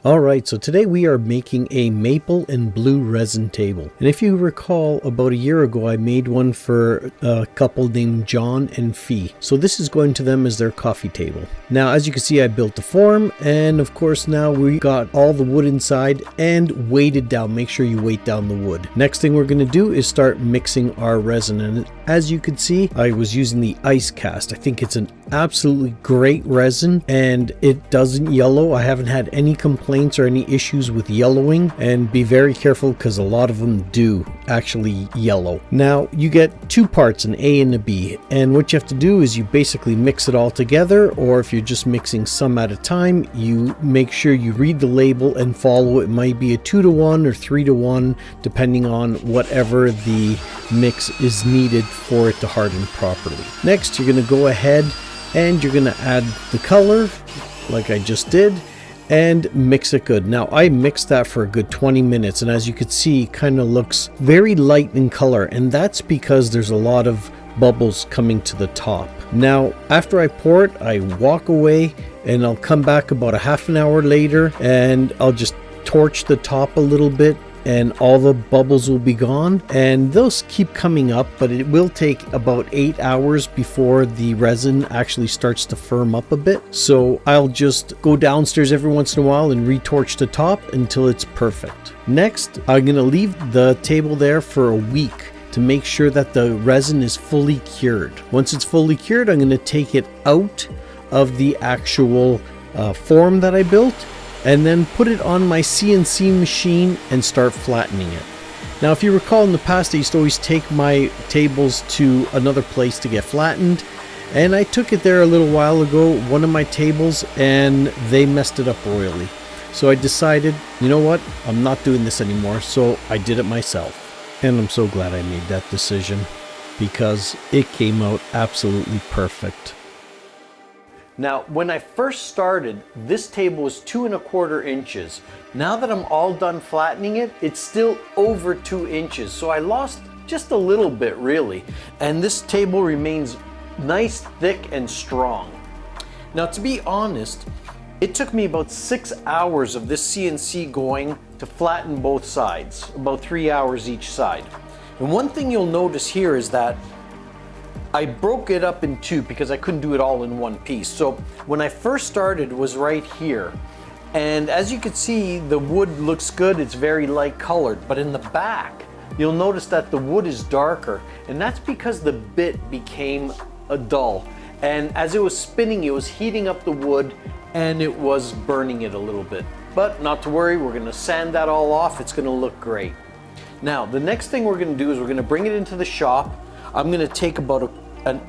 Alright, so today we are making a maple and blue resin table. And if you recall, about a year ago I made one for a couple named John and Fee. So this is going to them as their coffee table. Now as you can see, I built the form, and of course now we got all the wood inside and weighted down. Make sure you weight down the wood. Next thing we're going to do is start mixing our resin, and as you can see, I was using the ice cast. I think it's an absolutely great resin and it doesn't yellow. I haven't had any complaints or any issues with yellowing, and be very careful because a lot of them do actually yellow. Now you get two parts, an A and a B, and what you have to do is you basically mix it all together, or if you're just mixing some at a time, you make sure you read the label and follow. It might be a 2-to-1 or 3-to-1 depending on whatever the mix is needed for it to harden properly. Next you're going to go ahead and you're going to add the color like I just did and mix it good. Now I mixed that for a good 20 minutes, and as you can see, it kind of looks very light in color, and that's because there's a lot of bubbles coming to the top. Now after I pour it, I walk away and I'll come back about a half an hour later and I'll just torch the top a little bit, and all the bubbles will be gone, and those keep coming up, but it will take about 8 hours before the resin actually starts to firm up a bit. So I'll just go downstairs every once in a while and retorch the top until it's perfect. Next, I'm going to leave the table there for a week to make sure that the resin is fully cured. Once it's fully cured, I'm going to take it out of the actual form that I built, and then put it on my CNC machine and start flattening it. Now if you recall, in the past I used to always take my tables to another place to get flattened, and I took it there a little while ago, one of my tables, and they messed it up royally. So I decided, you know what, I'm not doing this anymore, so I did it myself. And I'm so glad I made that decision because it came out absolutely perfect. Now, when I first started, this table was 2¼ inches. Now that I'm all done flattening it, it's still over 2 inches. So I lost just a little bit really. And this table remains nice, thick, and strong. Now, to be honest, it took me about 6 hours of this CNC going to flatten both sides, about 3 hours each side. And one thing you'll notice here is that I broke it up in two because I couldn't do it all in one piece. So when I first started, it was right here. And as you can see, the wood looks good. It's very light colored, but in the back, you'll notice that the wood is darker, and that's because the bit became dull. And as it was spinning, it was heating up the wood and it was burning it a little bit. But not to worry, we're gonna sand that all off. It's gonna look great. Now, the next thing we're gonna do is we're gonna bring it into the shop. I'm gonna take about an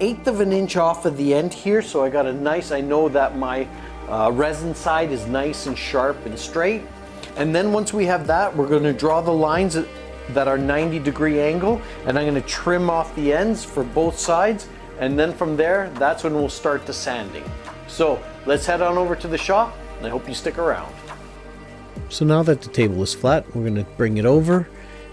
1/8 of an inch off of the end here, so I got a nice, I know that my resin side is nice and sharp and straight. And then once we have that, we're gonna draw the lines that are 90-degree angle, and I'm gonna trim off the ends for both sides, and then from there, that's when we'll start the sanding. So let's head on over to the shop, and I hope you stick around. So now that the table is flat, we're gonna bring it over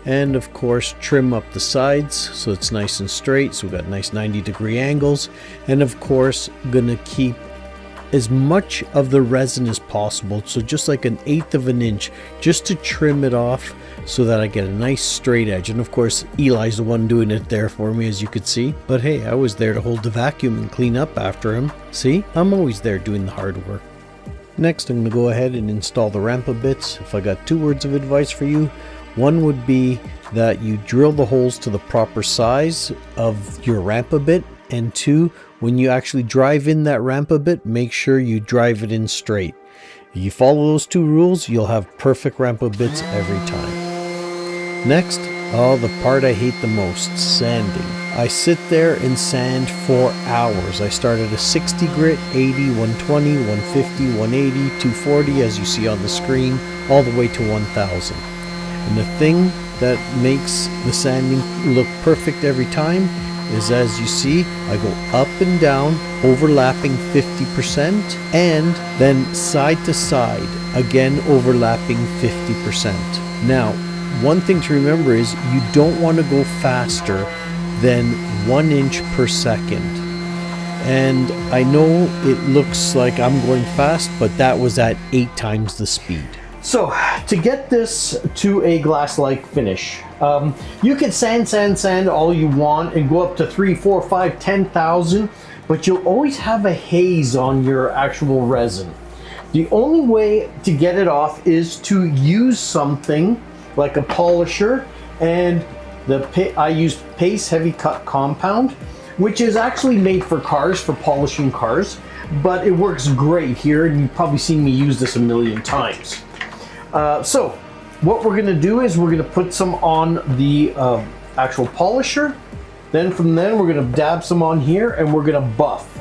and of course trim up the sides so it's nice and straight, so we've got nice 90-degree angles. And of course gonna keep as much of the resin as possible, so just like an 1/8 of an inch, just to trim it off so that I get a nice straight edge. And of course Eli's the one doing it there for me, as you could see, but hey, I was there to hold the vacuum and clean up after him. See, I'm always there doing the hard work. Next I'm going to go ahead and install the rampa bits. If I got 2 words of advice for you, one would be that you drill the holes to the proper size of your rampa bit, and 2, when you actually drive in that rampa bit, make sure you drive it in straight. If you follow those 2 rules, you'll have perfect rampa bits every time. Next, the part I hate the most, sanding. I sit there and sand for hours. I start at a 60 grit, 80, 120, 150, 180, 240, as you see on the screen, all the way to 1000. And the thing that makes the sanding look perfect every time is, as you see, I go up and down, overlapping 50%, and then side to side, again overlapping 50%. Now, one thing to remember is you don't want to go faster than 1 inch per second. And I know it looks like I'm going fast, but that was at 8 times the speed. So to get this to a glass-like finish, you can sand all you want and go up to 3, 4, 5, 10,000, but you'll always have a haze on your actual resin. The only way to get it off is to use something like a polisher, and I use Pace Heavy Cut Compound, which is actually made for cars, for polishing cars, but it works great here, and you've probably seen me use this a million times. So what we're gonna do is we're gonna put some on the actual polisher. Then from then we're gonna dab some on here and we're gonna buff.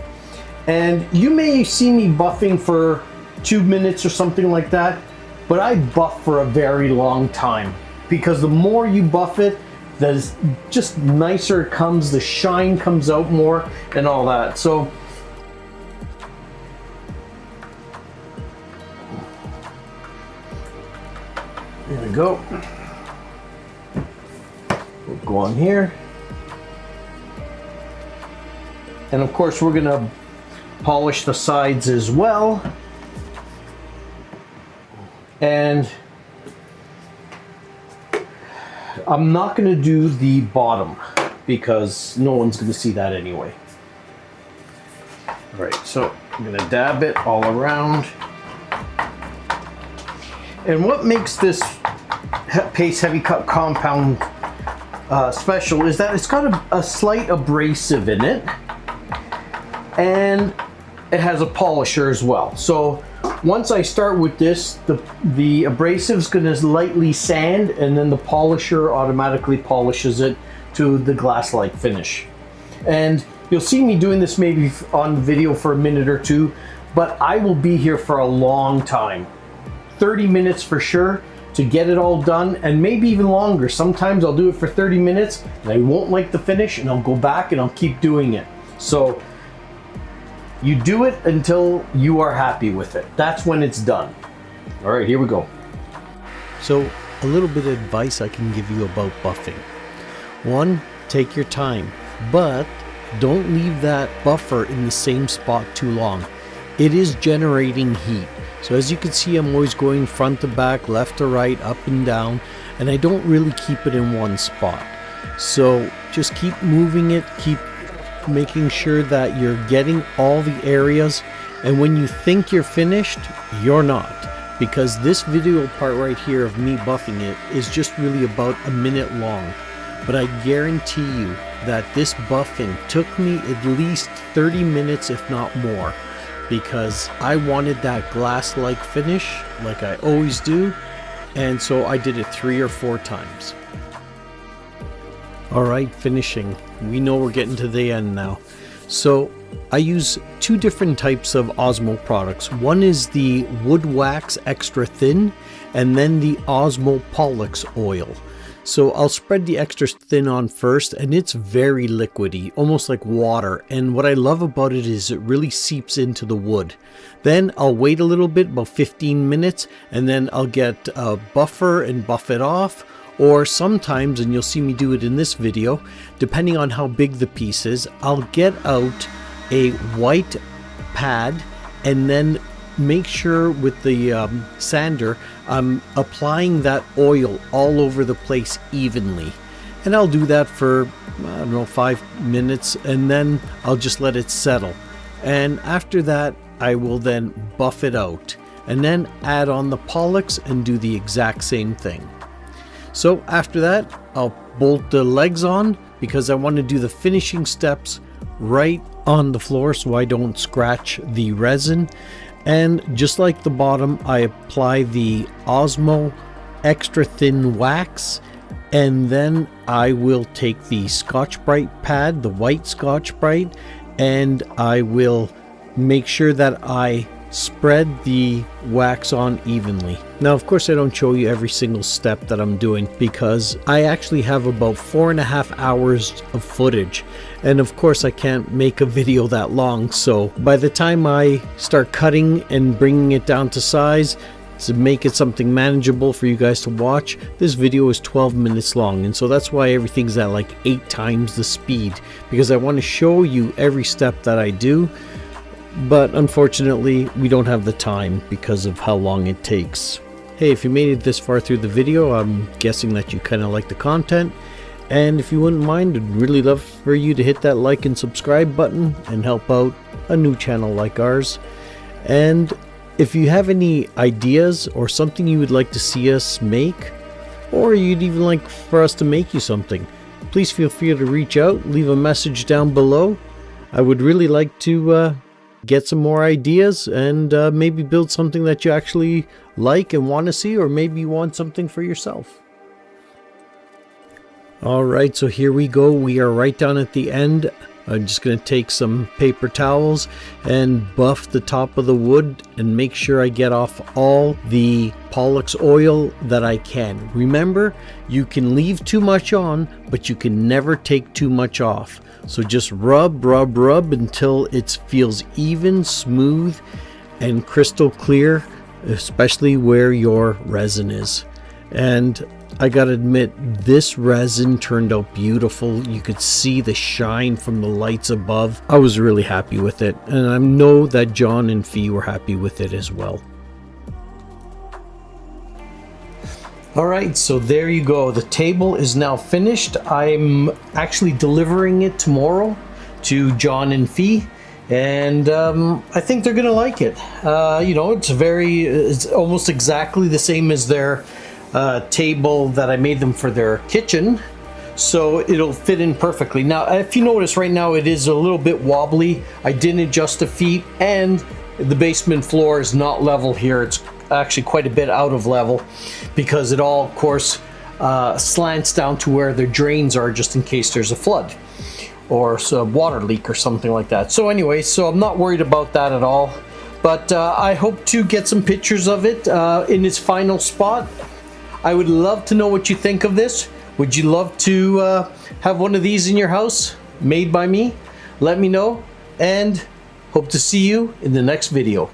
And you may see me buffing for 2 minutes or something like that, but I buff for a very long time, because the more you buff it, the just nicer it comes, the shine comes out more and all that. So there we go. We'll go on here. And of course we're gonna polish the sides as well. And I'm not gonna do the bottom because no one's gonna see that anyway. All right, so I'm gonna dab it all around. And what makes this Pace Heavy Cut Compound special is that it's got a slight abrasive in it, and it has a polisher as well. So once I start with this, the abrasive is going to lightly sand, and then the polisher automatically polishes it to the glass-like finish. And you'll see me doing this maybe on video for a minute or two, but I will be here for a long time. 30 minutes for sure to get it all done, and maybe even longer. Sometimes I'll do it for 30 minutes and I won't like the finish, and I'll go back and I'll keep doing it. So you do it until you are happy with it. That's when it's done. All right, here we go. So a little bit of advice I can give you about buffing. One, take your time, but don't leave that buffer in the same spot too long. It is generating heat. So as you can see, I'm always going front to back, left to right, up and down, and I don't really keep it in one spot. So just keep moving it, keep making sure that you're getting all the areas, and when you think you're finished, you're not. Because this video part right here of me buffing it is just really about a minute long. But I guarantee you that this buffing took me at least 30 minutes, if not more, because I wanted that glass-like finish like I always do, and so I did it 3 or 4 times. Alright, finishing. We know we're getting to the end now. So I use 2 different types of Osmo products. One is the Wood Wax Extra Thin, and then the Osmo Pollux Oil. So I'll spread the extra thin on first, and it's very liquidy, almost like water. And what I love about it is it really seeps into the wood. Then I'll wait a little bit, about 15 minutes, and then I'll get a buffer and buff it off. Or sometimes, and you'll see me do it in this video, depending on how big the piece is, I'll get out a white pad and then make sure with the sander I'm applying that oil all over the place evenly. And I'll do that for, I don't know, 5 minutes, and then I'll just let it settle. And after that, I will then buff it out and then add on the Pollux and do the exact same thing. So after that, I'll bolt the legs on because I want to do the finishing steps right on the floor so I don't scratch the resin. And just like the bottom, I apply the Osmo Extra Thin Wax, and then I will take the Scotch-Brite pad, the white Scotch-Brite, and I will make sure that I spread the wax on evenly. Now, of course, I don't show you every single step that I'm doing because I actually have about 4.5 hours of footage. And of course, I can't make a video that long. So by the time I start cutting and bringing it down to size to make it something manageable for you guys to watch, this video is 12 minutes long. And so that's why everything's at like 8 times the speed, because I want to show you every step that I do. But unfortunately, we don't have the time because of how long it takes. Hey, if you made it this far through the video, I'm guessing that you kind of like the content. And if you wouldn't mind, I'd really love for you to hit that like and subscribe button and help out a new channel like ours. And if you have any ideas or something you would like to see us make, or you'd even like for us to make you something, please feel free to reach out, leave a message down below. I would really like to get some more ideas and maybe build something that you actually like and want to see, or maybe you want something for yourself. Alright, so here we go. We are right down at the end. I'm just going to take some paper towels and buff the top of the wood and make sure I get off all the Pollux oil that I can. Remember, you can leave too much on, but you can never take too much off. So just rub until it feels even, smooth, and crystal clear, especially where your resin is. And I gotta admit, this resin turned out beautiful. You could see the shine from the lights above. I was really happy with it, and I know that John and Fee were happy with it as well. Alright, so there you go. The table is now finished. I'm actually delivering it tomorrow to John and Fee, and I think they're gonna like it. You know, it's almost exactly the same as their table that I made them for their kitchen, so it'll fit in perfectly. Now, if you notice right now, it is a little bit wobbly. I didn't adjust the feet, and the basement floor is not level here. It's actually quite a bit out of level because it all, of course, slants down to where the drains are, just in case there's a flood or a water leak or something like that. So anyway, so I'm not worried about that at all, but I hope to get some pictures of it in its final spot. I would love to know what you think of this. Would you love to have one of these in your house made by me? Let me know, and hope to see you in the next video.